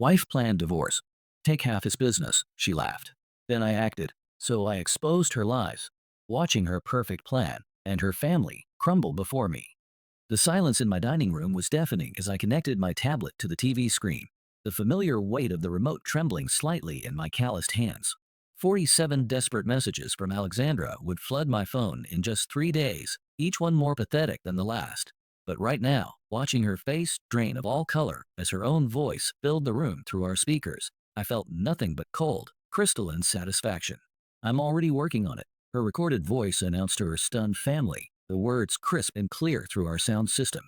Wife planned divorce. Take half his business, she laughed. Then I acted, so I exposed her lies, watching her perfect plan and her family crumble before me. The silence in my dining room was deafening as I connected my tablet to the TV screen, the familiar weight of the remote trembling slightly in my calloused hands. 47 desperate messages from Alexandra would flood my phone in just 3 days, each one more pathetic than the last. But right now, watching her face drain of all color as her own voice filled the room through our speakers, I felt nothing but cold, crystalline satisfaction. I'm already working on it, her recorded voice announced to her stunned family, the words crisp and clear through our sound system.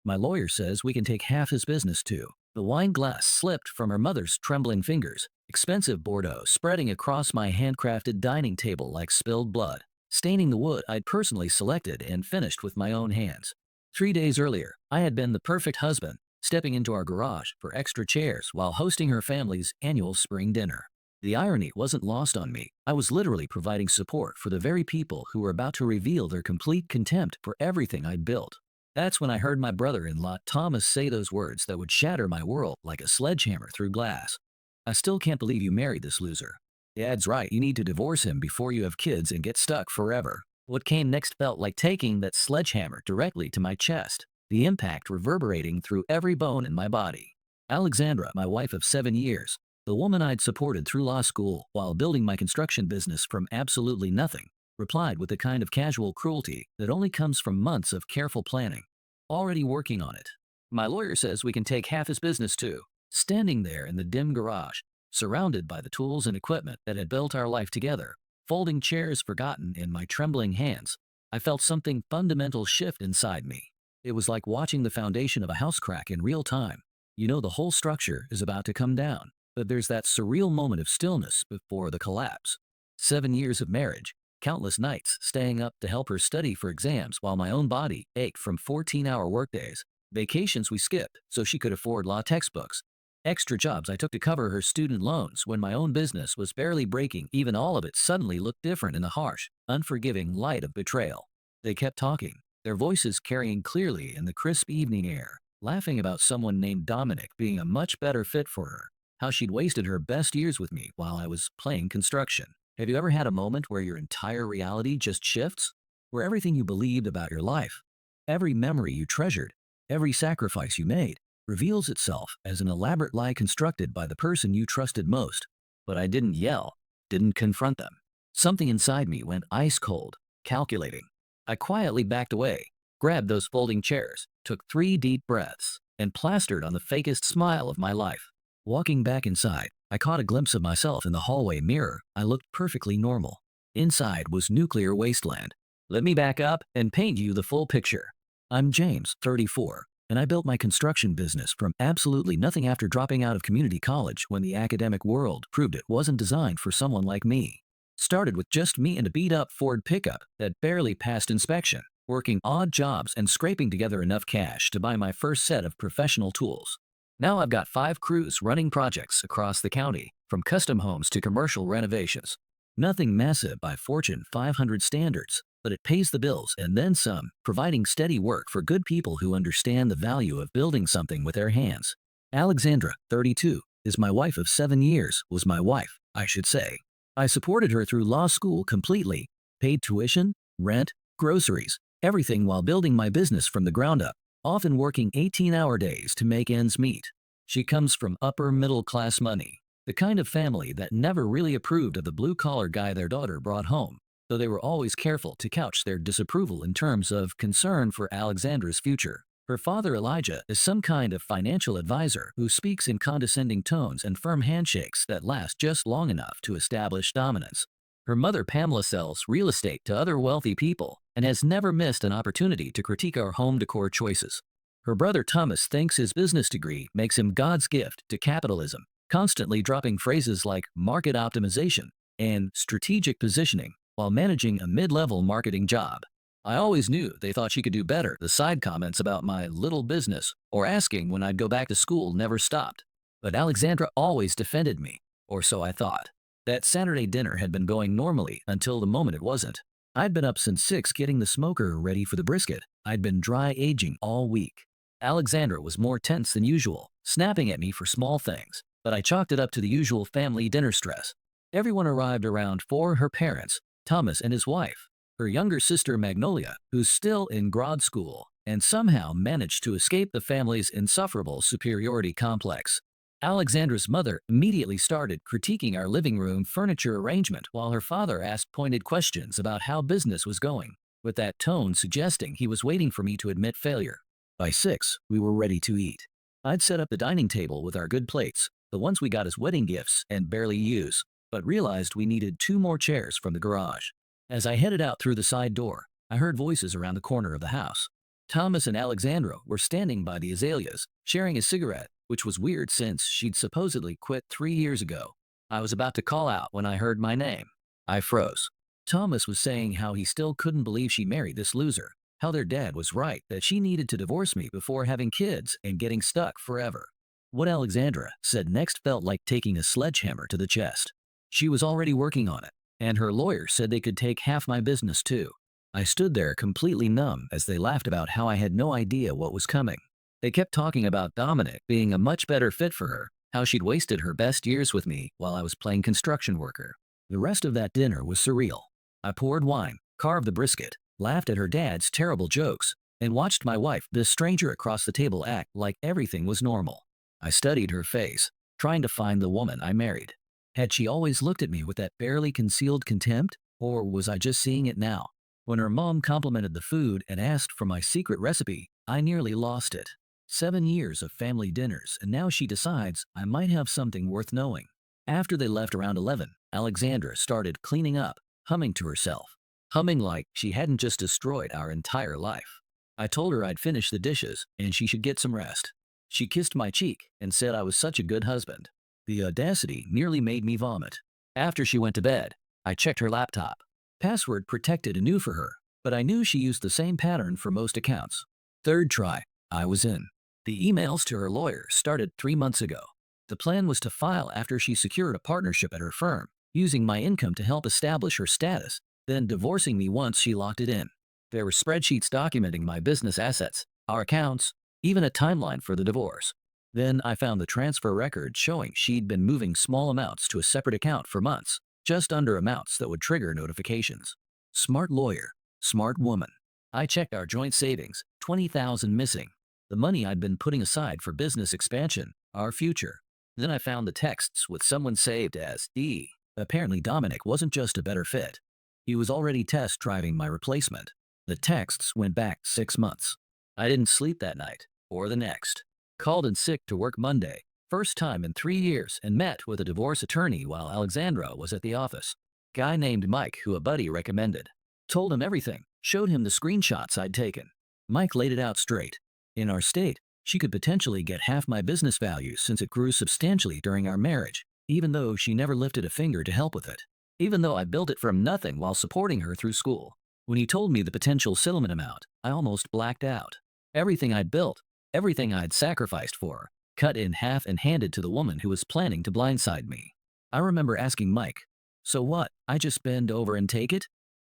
My lawyer says we can take half his business too. The wine glass slipped from her mother's trembling fingers, expensive Bordeaux spreading across my handcrafted dining table like spilled blood, staining the wood I'd personally selected and finished with my own hands. 3 days earlier, I had been the perfect husband, stepping into our garage for extra chairs while hosting her family's annual spring dinner. The irony wasn't lost on me. I was literally providing support for the very people who were about to reveal their complete contempt for everything I'd built. That's when I heard my brother-in-law Thomas say those words that would shatter my world like a sledgehammer through glass. I still can't believe you married this loser. Dad's right, you need to divorce him before you have kids and get stuck forever. What came next felt like taking that sledgehammer directly to my chest, the impact reverberating through every bone in my body. Alexandra, my wife of 7 years, the woman I'd supported through law school while building my construction business from absolutely nothing, replied with the kind of casual cruelty that only comes from months of careful planning. Already working on it. My lawyer says we can take half his business too. Standing there in the dim garage, surrounded by the tools and equipment that had built our life together, folding chairs forgotten in my trembling hands, I felt something fundamental shift inside me. It was like watching the foundation of a house crack in real time. You know the whole structure is about to come down, but there's that surreal moment of stillness before the collapse. 7 years of marriage, countless nights staying up to help her study for exams while my own body ached from 14-hour workdays, vacations we skipped so she could afford law textbooks, extra jobs I took to cover her student loans when my own business was barely breaking even. All of it suddenly looked different in the harsh, unforgiving light of betrayal. They kept talking, their voices carrying clearly in the crisp evening air, laughing about someone named Dominic being a much better fit for her, how she'd wasted her best years with me while I was playing construction. Have you ever had a moment where your entire reality just shifts? Where everything you believed about your life, every memory you treasured, every sacrifice you made, reveals itself as an elaborate lie constructed by the person you trusted most. But I didn't yell, didn't confront them. Something inside me went ice cold, calculating. I quietly backed away, grabbed those folding chairs, took 3 deep breaths, and plastered on the fakest smile of my life. Walking back inside, I caught a glimpse of myself in the hallway mirror. I looked perfectly normal. Inside was nuclear wasteland. Let me back up and paint you the full picture. I'm James, 34, and I built my construction business from absolutely nothing after dropping out of community college when the academic world proved it wasn't designed for someone like me. Started with just me and a beat-up Ford pickup that barely passed inspection, working odd jobs and scraping together enough cash to buy my first set of professional tools. Now I've got 5 crews running projects across the county, from custom homes to commercial renovations. Nothing massive by Fortune 500 standards, but it pays the bills and then some, providing steady work for good people who understand the value of building something with their hands. Alexandra, 32, is my wife of 7 years, was my wife, I should say. I supported her through law school completely, paid tuition, rent, groceries, everything while building my business from the ground up, often working 18-hour days to make ends meet. She comes from upper middle class money, the kind of family that never really approved of the blue-collar guy their daughter brought home, though they were always careful to couch their disapproval in terms of concern for Alexandra's future. Her father Elijah is some kind of financial advisor who speaks in condescending tones and firm handshakes that last just long enough to establish dominance. Her mother Pamela sells real estate to other wealthy people and has never missed an opportunity to critique our home decor choices. Her brother Thomas thinks his business degree makes him God's gift to capitalism, constantly dropping phrases like market optimization and strategic positioning while managing a mid-level marketing job. I always knew they thought she could do better. The side comments about my little business or asking when I'd go back to school never stopped. But Alexandra always defended me, or so I thought. That Saturday dinner had been going normally until the moment it wasn't. I'd been up since 6 getting the smoker ready for the brisket. I'd been dry aging all week. Alexandra was more tense than usual, snapping at me for small things. but I chalked it up to the usual family dinner stress. Everyone arrived around for her parents, Thomas and his wife, her younger sister Magnolia, who's still in grad school, and somehow managed to escape the family's insufferable superiority complex. Alexandra's mother immediately started critiquing our living room furniture arrangement while her father asked pointed questions about how business was going, with that tone suggesting he was waiting for me to admit failure. By 6, we were ready to eat. I'd set up the dining table with our good plates, the ones we got as wedding gifts and barely use, but realized we needed 2 more chairs from the garage. As I headed out through the side door, I heard voices around the corner of the house. Thomas and Alexandra were standing by the azaleas, sharing a cigarette, which was weird since she'd supposedly quit 3 years ago. I was about to call out when I heard my name. I froze. Thomas was saying how he still couldn't believe she married this loser, how their dad was right that she needed to divorce me before having kids and getting stuck forever. What Alexandra said next felt like taking a sledgehammer to the chest. She was already working on it, and her lawyer said they could take half my business too. I stood there completely numb as they laughed about how I had no idea what was coming. They kept talking about Dominic being a much better fit for her, how she'd wasted her best years with me while I was playing construction worker. The rest of that dinner was surreal. I poured wine, carved the brisket, laughed at her dad's terrible jokes, and watched my wife, this stranger across the table, act like everything was normal. I studied her face, trying to find the woman I married. Had she always looked at me with that barely concealed contempt, or was I just seeing it now? When her mom complimented the food and asked for my secret recipe, I nearly lost it. 7 years of family dinners, and now she decides I might have something worth knowing. After they left around 11, Alexandra started cleaning up, humming to herself. Humming like she hadn't just destroyed our entire life. I told her I'd finish the dishes and she should get some rest. She kissed my cheek and said I was such a good husband. The audacity nearly made me vomit. After she went to bed, I checked her laptop. Password protected and new for her, but I knew she used the same pattern for most accounts. Third try, I was in. The emails to her lawyer started 3 months ago. The plan was to file after she secured a partnership at her firm, using my income to help establish her status, then divorcing me once she locked it in. There were spreadsheets documenting my business assets, our accounts, even a timeline for the divorce. Then I found the transfer record showing she'd been moving small amounts to a separate account for months, just under amounts that would trigger notifications. Smart lawyer, smart woman. I checked our joint savings, 20,000 missing. The money I'd been putting aside for business expansion, our future. Then I found the texts with someone saved as D. Apparently Dominic wasn't just a better fit. He was already test driving my replacement. The texts went back 6 months. I didn't sleep that night, or the next. Called in sick to work Monday, first time in 3 years, and met with a divorce attorney while Alexandra was at the office. Guy named Mike who a buddy recommended. Told him everything, showed him the screenshots I'd taken. Mike laid it out straight. In our state, she could potentially get half my business value since it grew substantially during our marriage, even though she never lifted a finger to help with it. Even though I built it from nothing while supporting her through school. When he told me the potential settlement amount, I almost blacked out. Everything I'd built, everything I'd sacrificed for her, cut in half and handed to the woman who was planning to blindside me. I remember asking Mike, "So what, I just bend over and take it?"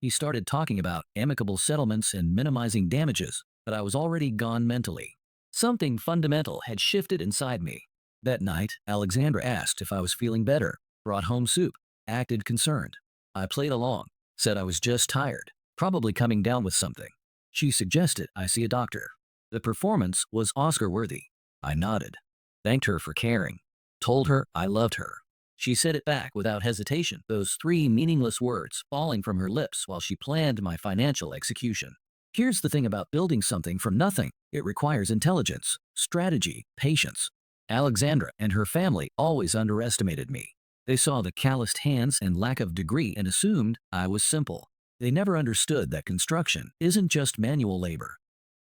He started talking about amicable settlements and minimizing damages, but I was already gone mentally. Something fundamental had shifted inside me. That night, Alexandra asked if I was feeling better, brought home soup, acted concerned. I played along, said I was just tired, probably coming down with something. She suggested I see a doctor. The performance was Oscar-worthy. I nodded, thanked her for caring, told her I loved her. She said it back without hesitation, those 3 meaningless words falling from her lips while she planned my financial execution. Here's the thing about building something from nothing. It requires intelligence, strategy, patience. Alexandra and her family always underestimated me. They saw the calloused hands and lack of degree and assumed I was simple. They never understood that construction isn't just manual labor.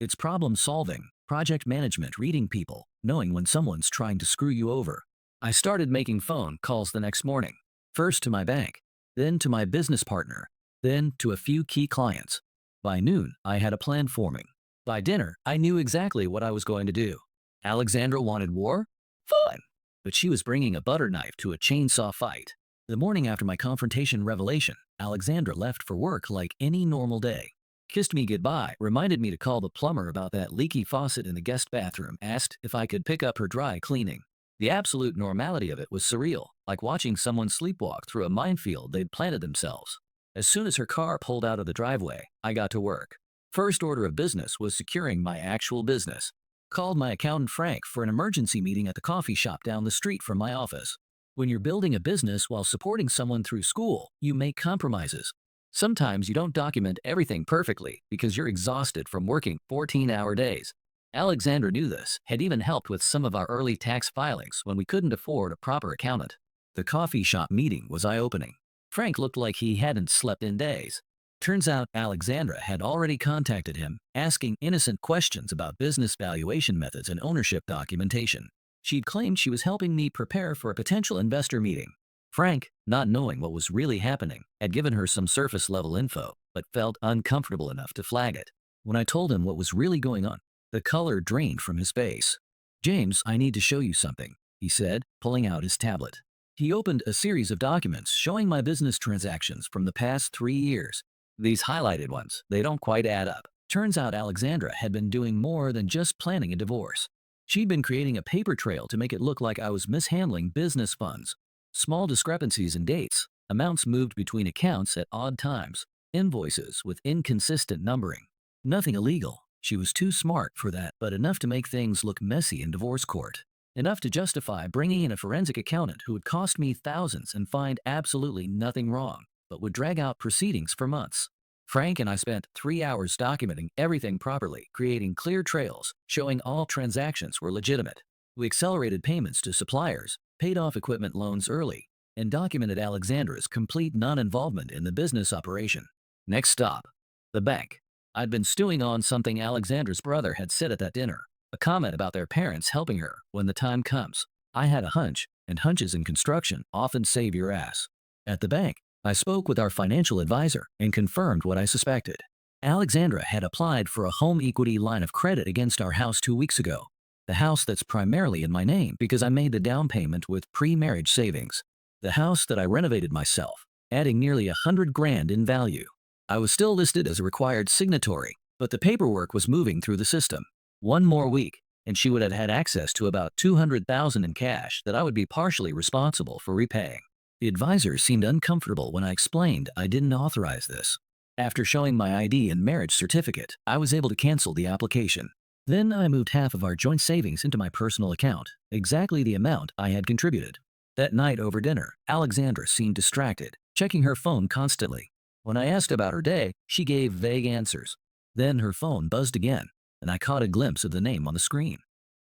It's problem solving, project management, reading people, knowing when someone's trying to screw you over. I started making phone calls the next morning, first to my bank, then to my business partner, then to a few key clients. By noon, I had a plan forming. By dinner, I knew exactly what I was going to do. Alexandra wanted war? Fine. But she was bringing a butter knife to a chainsaw fight. The morning after my confrontation revelation, Alexandra left for work like any normal day. Kissed me goodbye, reminded me to call the plumber about that leaky faucet in the guest bathroom, asked if I could pick up her dry cleaning. The absolute normality of it was surreal, like watching someone sleepwalk through a minefield they'd planted themselves. As soon as her car pulled out of the driveway, I got to work. First order of business was securing my actual business. Called my accountant Frank for an emergency meeting at the coffee shop down the street from my office. When you're building a business while supporting someone through school, you make compromises. Sometimes you don't document everything perfectly because you're exhausted from working 14-hour days. Alexandra knew this, had even helped with some of our early tax filings when we couldn't afford a proper accountant. The coffee shop meeting was eye-opening. Frank looked like he hadn't slept in days. Turns out Alexandra had already contacted him, asking innocent questions about business valuation methods and ownership documentation. She'd claimed she was helping me prepare for a potential investor meeting. Frank, not knowing what was really happening, had given her some surface-level info, but felt uncomfortable enough to flag it. When I told him what was really going on, the color drained from his face. "James, I need to show you something," he said, pulling out his tablet. He opened a series of documents showing my business transactions from the past 3 years. These highlighted ones, they don't quite add up. Turns out Alexandra had been doing more than just planning a divorce. She'd been creating a paper trail to make it look like I was mishandling business funds. Small discrepancies in dates, amounts moved between accounts at odd times, invoices with inconsistent numbering. Nothing illegal. She was too smart for that, but enough to make things look messy in divorce court. Enough to justify bringing in a forensic accountant who would cost me thousands and find absolutely nothing wrong, but would drag out proceedings for months. Frank and I spent 3 hours documenting everything properly, creating clear trails, showing all transactions were legitimate. We accelerated payments to suppliers, paid off equipment loans early, and documented Alexandra's complete non-involvement in the business operation. Next stop, the bank. I'd been stewing on something Alexandra's brother had said at that dinner, a comment about their parents helping her when the time comes. I had a hunch, and hunches in construction often save your ass. At the bank, I spoke with our financial advisor and confirmed what I suspected. Alexandra had applied for a home equity line of credit against our house 2 weeks ago. The house that's primarily in my name because I made the down payment with pre-marriage savings. The house that I renovated myself, adding nearly $100,000 in value. I was still listed as a required signatory, but the paperwork was moving through the system. One more week, and she would have had access to about $200,000 in cash that I would be partially responsible for repaying. The advisor seemed uncomfortable when I explained I didn't authorize this. After showing my ID and marriage certificate, I was able to cancel the application. Then I moved half of our joint savings into my personal account, exactly the amount I had contributed. That night over dinner, Alexandra seemed distracted, checking her phone constantly. When I asked about her day, she gave vague answers. Then her phone buzzed again, and I caught a glimpse of the name on the screen.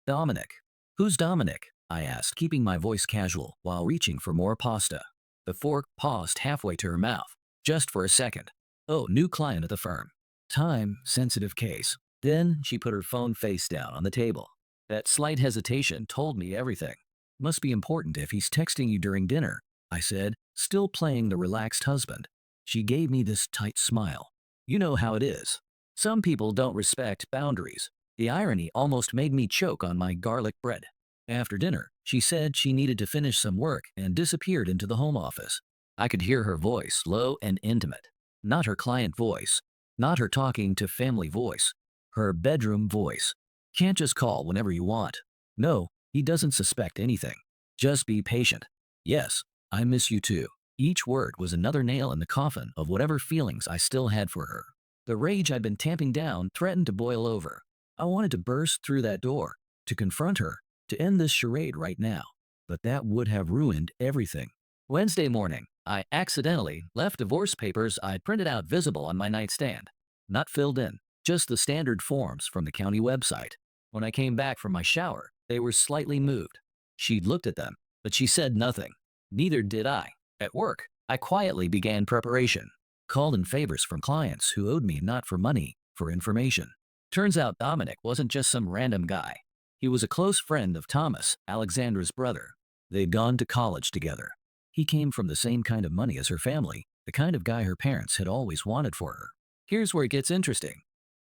Dominic. "Who's Dominic?" I asked, keeping my voice casual while reaching for more pasta. The fork paused halfway to her mouth, just for a second. "Oh, new client at the firm. Time-sensitive case." Then she put her phone face down on the table. That slight hesitation told me everything. "Must be important if he's texting you during dinner," I said, still playing the relaxed husband. She gave me this tight smile. "You know how it is. Some people don't respect boundaries." The irony almost made me choke on my garlic bread. After dinner, she said she needed to finish some work and disappeared into the home office. I could hear her voice, low and intimate. Not her client voice. Not her talking to family voice. Her bedroom voice. "Can't just call whenever you want." "No, he doesn't suspect anything. Just be patient." "Yes, I miss you too." Each word was another nail in the coffin of whatever feelings I still had for her. The rage I'd been tamping down threatened to boil over. I wanted to burst through that door, to confront her, to end this charade right now. But that would have ruined everything. Wednesday morning, I accidentally left divorce papers I'd printed out visible on my nightstand. Not filled in, just the standard forms from the county website. When I came back from my shower, they were slightly moved. She'd looked at them, but she said nothing. Neither did I. At work, I quietly began preparation. Called in favors from clients who owed me not for money, for information. Turns out Dominic wasn't just some random guy. He was a close friend of Thomas, Alexandra's brother. They'd gone to college together. He came from the same kind of money as her family, the kind of guy her parents had always wanted for her. Here's where it gets interesting.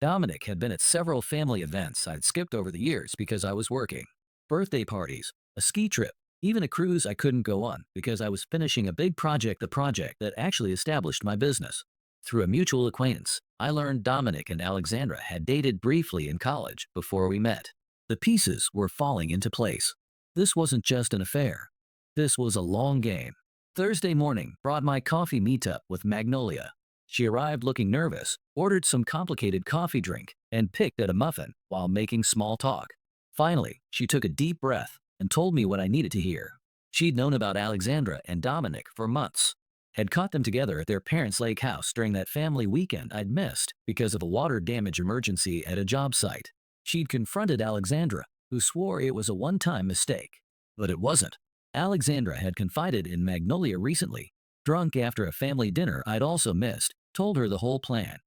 Dominic had been at several family events I'd skipped over the years because I was working. Birthday parties, a ski trip, even a cruise I couldn't go on because I was finishing a big project, the project that actually established my business. Through a mutual acquaintance, I learned Dominic and Alexandra had dated briefly in college before we met. The pieces were falling into place. This wasn't just an affair. This was a long game. Thursday morning brought my coffee meetup with Magnolia. She arrived looking nervous, ordered some complicated coffee drink, and picked at a muffin while making small talk. Finally, she took a deep breath and told me what I needed to hear. She'd known about Alexandra and Dominic for months, had caught them together at their parents' lake house during that family weekend I'd missed because of a water damage emergency at a job site. She'd confronted Alexandra, who swore it was a one-time mistake. But it wasn't. Alexandra had confided in Magnolia recently, drunk after a family dinner I'd also missed, told her the whole plan.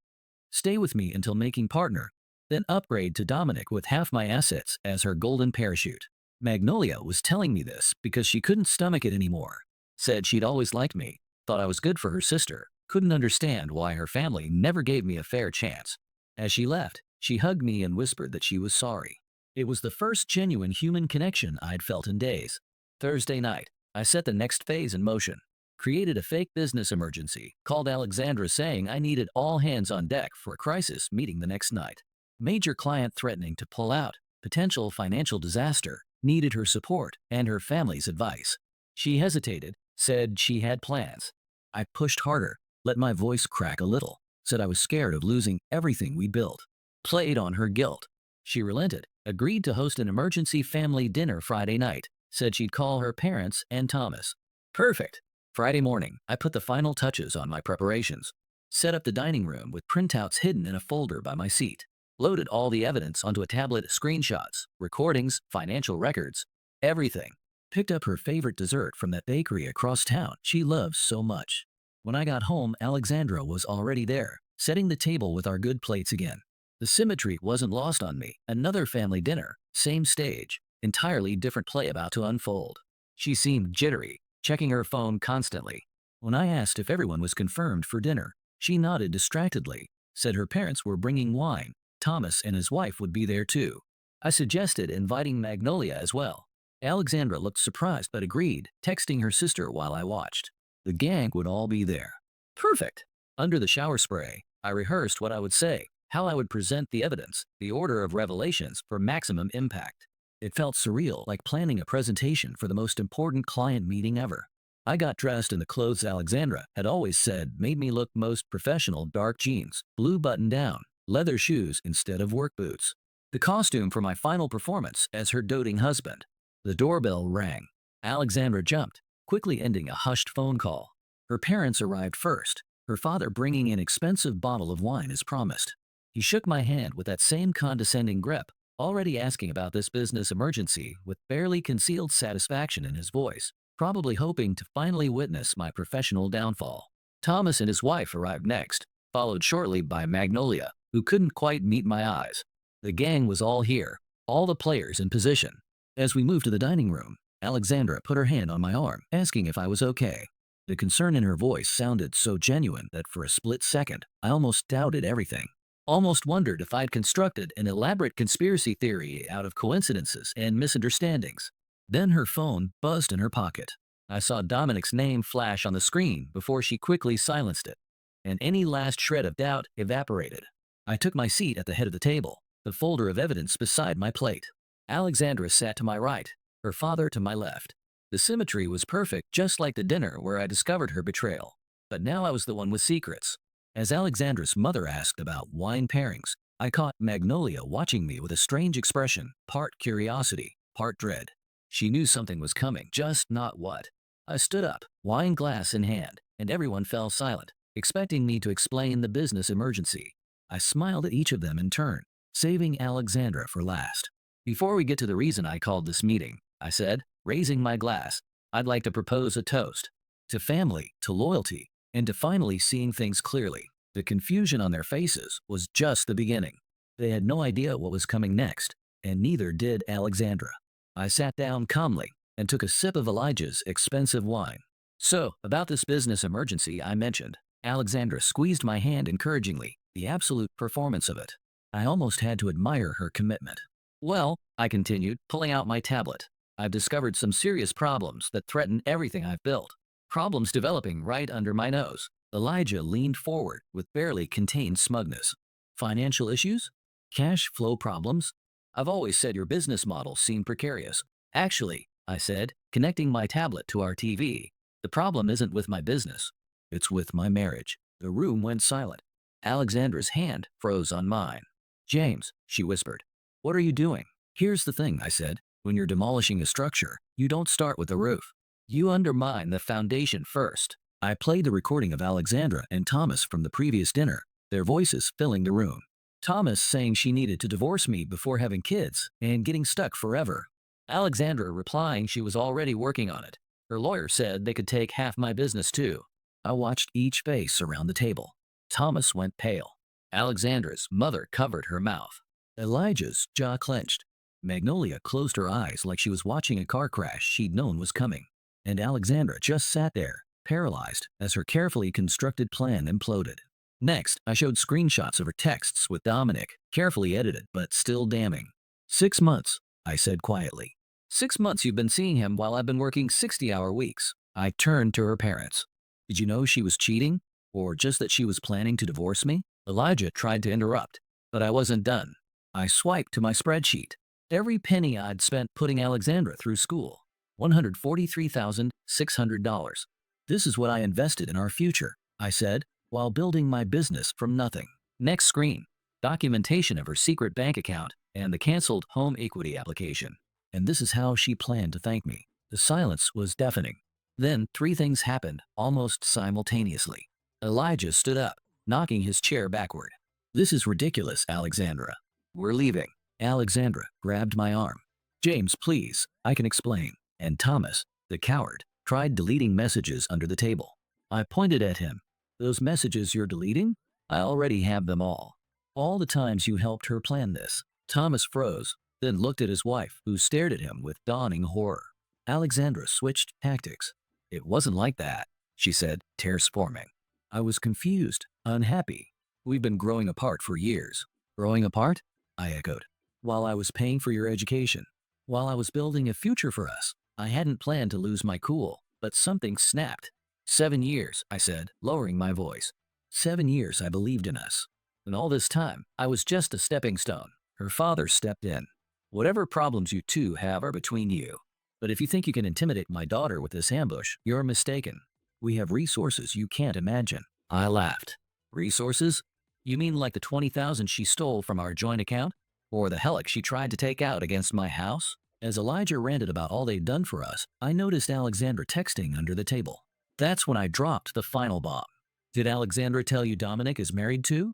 Stay with me until making partner, then upgrade to Dominic with half my assets as her golden parachute. Magnolia was telling me this because she couldn't stomach it anymore. Said she'd always liked me, thought I was good for her sister, couldn't understand why her family never gave me a fair chance. As she left, she hugged me and whispered that she was sorry. It was the first genuine human connection I'd felt in days. Thursday night, I set the next phase in motion. Created a fake business emergency, called Alexandra saying I needed all hands on deck for a crisis meeting the next night. Major client threatening to pull out, potential financial disaster, needed her support and her family's advice. She hesitated, said she had plans. I pushed harder, let my voice crack a little, said I was scared of losing everything we built. Played on her guilt. She relented, agreed to host an emergency family dinner Friday night, said she'd call her parents and Thomas. Perfect. Friday morning, I put the final touches on my preparations. Set up the dining room with printouts hidden in a folder by my seat. Loaded all the evidence onto a tablet, screenshots, recordings, financial records, everything. Picked up her favorite dessert from that bakery across town she loves so much. When I got home, Alexandra was already there, setting the table with our good plates again. The symmetry wasn't lost on me. Another family dinner, same stage, entirely different play about to unfold. She seemed jittery, checking her phone constantly. When I asked if everyone was confirmed for dinner, she nodded distractedly, said her parents were bringing wine. Thomas and his wife would be there too. I suggested inviting Magnolia as well. Alexandra looked surprised but agreed, texting her sister while I watched. The gang would all be there. Perfect. Under the shower spray, I rehearsed what I would say, how I would present the evidence, the order of revelations for maximum impact. It felt surreal, like planning a presentation for the most important client meeting ever. I got dressed in the clothes Alexandra had always said made me look most professional: dark jeans, blue button-down, leather shoes instead of work boots. The costume for my final performance as her doting husband. The doorbell rang. Alexandra jumped, quickly ending a hushed phone call. Her parents arrived first, her father bringing an expensive bottle of wine as promised. He shook my hand with that same condescending grip, already asking about this business emergency with barely concealed satisfaction in his voice, probably hoping to finally witness my professional downfall. Thomas and his wife arrived next, followed shortly by Magnolia, who couldn't quite meet my eyes. The gang was all here, all the players in position. As we moved to the dining room, Alexandra put her hand on my arm, asking if I was okay. The concern in her voice sounded so genuine that for a split second, I almost doubted everything. Almost wondered if I'd constructed an elaborate conspiracy theory out of coincidences and misunderstandings. Then her phone buzzed in her pocket. I saw Dominic's name flash on the screen before she quickly silenced it, and any last shred of doubt evaporated. I took my seat at the head of the table, the folder of evidence beside my plate. Alexandra sat to my right, her father to my left. The symmetry was perfect, just like the dinner where I discovered her betrayal. But now I was the one with secrets. As Alexandra's mother asked about wine pairings, I caught Magnolia watching me with a strange expression, part curiosity, part dread. She knew something was coming, just not what. I stood up, wine glass in hand, and everyone fell silent, expecting me to explain the business emergency. I smiled at each of them in turn, saving Alexandra for last. Before we get to the reason I called this meeting, I said, raising my glass, I'd like to propose a toast. To family, to loyalty, and to finally seeing things clearly. The confusion on their faces was just the beginning. They had no idea what was coming next, and neither did Alexandra. I sat down calmly and took a sip of Elijah's expensive wine. So, about this business emergency I mentioned, Alexandra squeezed my hand encouragingly, the absolute performance of it. I almost had to admire her commitment. Well, I continued, pulling out my tablet, I've discovered some serious problems that threaten everything I've built. Problems developing right under my nose. Elijah leaned forward with barely contained smugness. Financial issues? Cash flow problems? I've always said your business model seemed precarious. Actually, I said, connecting my tablet to our TV. The problem isn't with my business. It's with my marriage. The room went silent. Alexandra's hand froze on mine. James, she whispered. What are you doing? Here's the thing, I said. When you're demolishing a structure, you don't start with the roof. You undermine the foundation first. I played the recording of Alexandra and Thomas from the previous dinner, their voices filling the room. Thomas saying she needed to divorce me before having kids and getting stuck forever. Alexandra replying she was already working on it. Her lawyer said they could take half my business too. I watched each face around the table. Thomas went pale. Alexandra's mother covered her mouth. Elijah's jaw clenched. Magnolia closed her eyes like she was watching a car crash she'd known was coming. And Alexandra just sat there, paralyzed, as her carefully constructed plan imploded. Next, I showed screenshots of her texts with Dominic, carefully edited but still damning. 6 months, I said quietly. 6 months you've been seeing him while I've been working 60-hour weeks. I turned to her parents. Did you know she was cheating? Or just that she was planning to divorce me? Elijah tried to interrupt, but I wasn't done. I swiped to my spreadsheet. Every penny I'd spent putting Alexandra through school. $143,600. This is what I invested in our future, I said, while building my business from nothing. Next screen. Documentation of her secret bank account and the canceled home equity application. And this is how she planned to thank me. The silence was deafening. Then 3 things happened almost simultaneously. Elijah stood up, knocking his chair backward. This is ridiculous, Alexandra. We're leaving. Alexandra grabbed my arm. James, please, I can explain. And Thomas, the coward, tried deleting messages under the table. I pointed at him. Those messages you're deleting? I already have them all. All the times you helped her plan this. Thomas froze, then looked at his wife, who stared at him with dawning horror. Alexandra switched tactics. It wasn't like that, she said, tears forming. I was confused, unhappy. We've been growing apart for years. Growing apart? I echoed. While I was paying for your education. While I was building a future for us. I hadn't planned to lose my cool, but something snapped. 7 years, I said, lowering my voice. 7 years I believed in us. And all this time, I was just a stepping stone. Her father stepped in. Whatever problems you two have are between you. But if you think you can intimidate my daughter with this ambush, you're mistaken. We have resources you can't imagine. I laughed. Resources? You mean like the $20,000 she stole from our joint account? Or the hellick she tried to take out against my house? As Elijah ranted about all they'd done for us, I noticed Alexandra texting under the table. That's when I dropped the final bomb. Did Alexandra tell you Dominic is married too?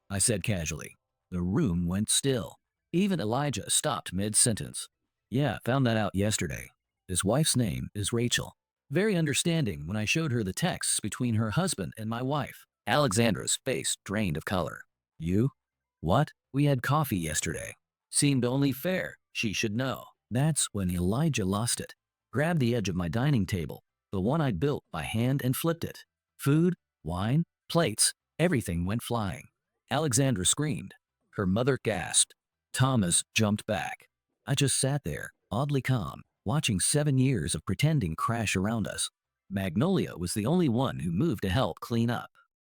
I said casually. The room went still. Even Elijah stopped mid-sentence. Yeah, found that out yesterday. His wife's name is Rachel. Very understanding when I showed her the texts between her husband and my wife. Alexandra's face drained of color. You? What? We had coffee yesterday. Seemed only fair. She should know. That's when Elijah lost it. Grabbed the edge of my dining table, the one I'd built by hand, and flipped it. Food, wine, plates, everything went flying. Alexandra screamed. Her mother gasped. Thomas jumped back. I just sat there, oddly calm, watching 7 years of pretending crash around us. Magnolia was the only one who moved to help clean up.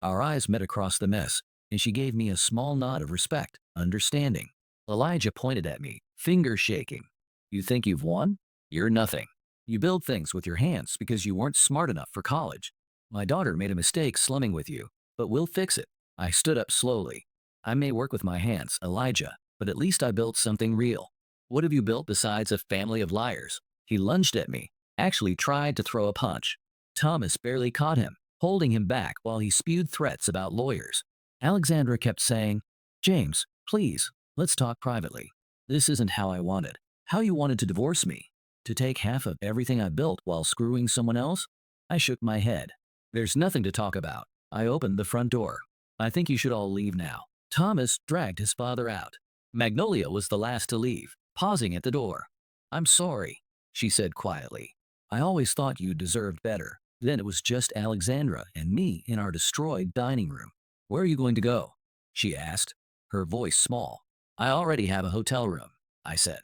Our eyes met across the mess, and she gave me a small nod of respect, understanding. Elijah pointed at me, fingers shaking. You think you've won? You're nothing. You build things with your hands because you weren't smart enough for college. My daughter made a mistake slumming with you, but we'll fix it. I stood up slowly. I may work with my hands, Elijah, but at least I built something real. What have you built besides a family of liars? He lunged at me, actually tried to throw a punch. Thomas barely caught him, holding him back while he spewed threats about lawyers. Alexandra kept saying, James, please, let's talk privately. This isn't how I wanted. How you wanted to divorce me? To take half of everything I built while screwing someone else? I shook my head. There's nothing to talk about. I opened the front door. I think you should all leave now. Thomas dragged his father out. Magnolia was the last to leave, pausing at the door. I'm sorry, she said quietly. I always thought you deserved better. Then it was just Alexandra and me in our destroyed dining room. Where are you going to go? She asked, her voice small. I already have a hotel room, I said.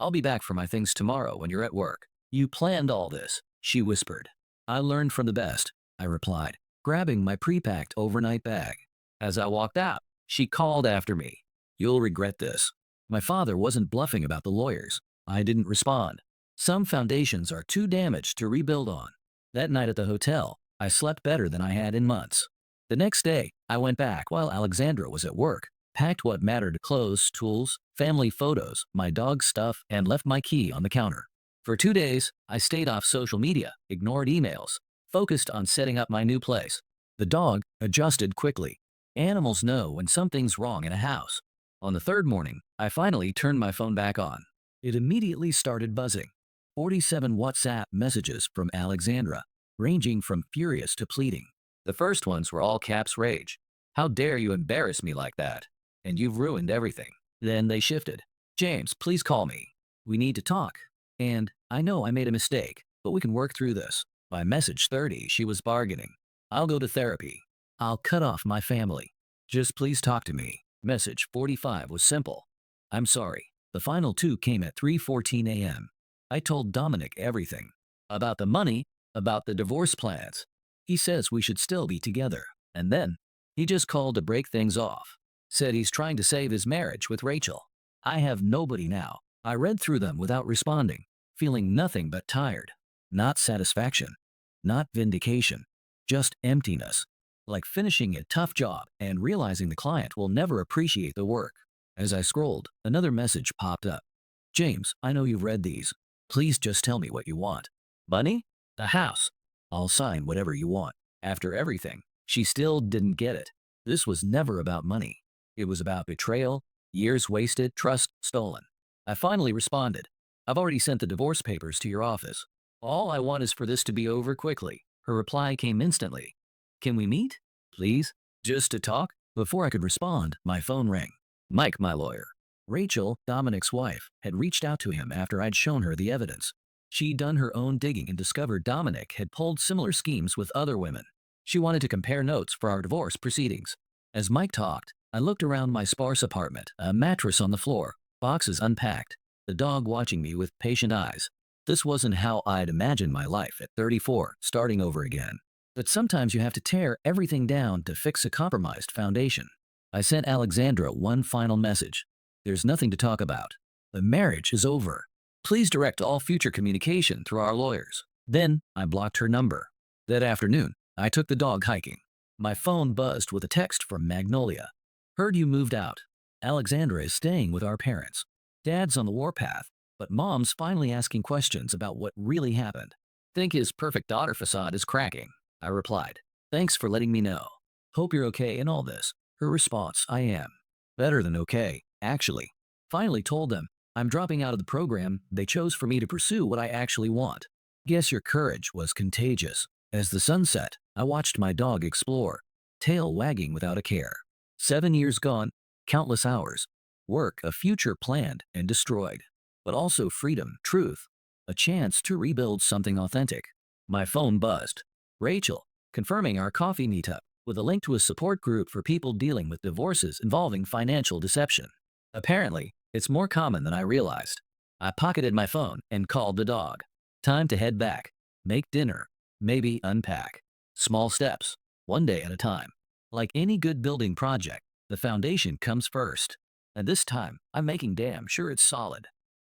I'll be back for my things tomorrow when you're at work. You planned all this, she whispered. I learned from the best, I replied, grabbing my pre-packed overnight bag. As I walked out, she called after me. You'll regret this. My father wasn't bluffing about the lawyers. I didn't respond. Some foundations are too damaged to rebuild on. That night at the hotel, I slept better than I had in months. The next day, I went back while Alexandra was at work, packed what mattered: clothes, tools, family photos, my dog's stuff, and left my key on the counter. For 2 days, I stayed off social media, ignored emails, focused on setting up my new place. The dog adjusted quickly. Animals know when something's wrong in a house. On the third morning, I finally turned my phone back on. It immediately started buzzing. 47 WhatsApp messages from Alexandra, ranging from furious to pleading. The first ones were all caps rage. "How dare you embarrass me like that? And you've ruined everything." Then they shifted. "James, please call me. We need to talk. And I know I made a mistake, but we can work through this." By message 30, she was bargaining. "I'll go to therapy. I'll cut off my family. Just please talk to me." Message 45 was simple: "I'm sorry." The final two came at 3:14 a.m. I told Dominic everything. About the money, about the divorce plans. He says we should still be together. And then, he just called to break things off. Said he's trying to save his marriage with Rachel. I have nobody now. I read through them without responding, feeling nothing but tired. Not satisfaction. Not vindication. Just emptiness. Like finishing a tough job and realizing the client will never appreciate the work. As I scrolled, another message popped up. "James, I know you've read these. Please just tell me what you want." "Money? The house. I'll sign whatever you want." After everything, she still didn't get it. This was never about money. It was about betrayal, years wasted, trust stolen. I finally responded. "I've already sent the divorce papers to your office. All I want is for this to be over quickly." Her reply came instantly. "Can we meet? Please? Just to talk?" Before I could respond, my phone rang. Mike, my lawyer. Rachel, Dominic's wife, had reached out to him after I'd shown her the evidence. She'd done her own digging and discovered Dominic had pulled similar schemes with other women. She wanted to compare notes for our divorce proceedings. As Mike talked, I looked around my sparse apartment, a mattress on the floor, boxes unpacked, the dog watching me with patient eyes. This wasn't how I'd imagined my life at 34, starting over again. But sometimes you have to tear everything down to fix a compromised foundation. I sent Alexandra one final message. "There's nothing to talk about. The marriage is over. Please direct all future communication through our lawyers." Then I blocked her number. That afternoon, I took the dog hiking. My phone buzzed with a text from Magnolia. "Heard you moved out. Alexandra is staying with our parents. Dad's on the warpath, but Mom's finally asking questions about what really happened. Think his perfect daughter facade is cracking." I replied. "Thanks for letting me know. Hope you're okay in all this." Her response: "I am. Better than okay, actually." Finally told them, "I'm dropping out of the program they chose for me to pursue what I actually want." Guess your courage was contagious. As the sun set, I watched my dog explore, tail wagging without a care. 7 years gone, countless hours, work, a future planned and destroyed. But also freedom, truth, a chance to rebuild something authentic. My phone buzzed. Rachel, confirming our coffee meetup, with a link to a support group for people dealing with divorces involving financial deception. Apparently, it's more common than I realized. I pocketed my phone and called the dog. Time to head back, make dinner, maybe unpack. Small steps, one day at a time. Like any good building project, the foundation comes first. And this time, I'm making damn sure it's solid.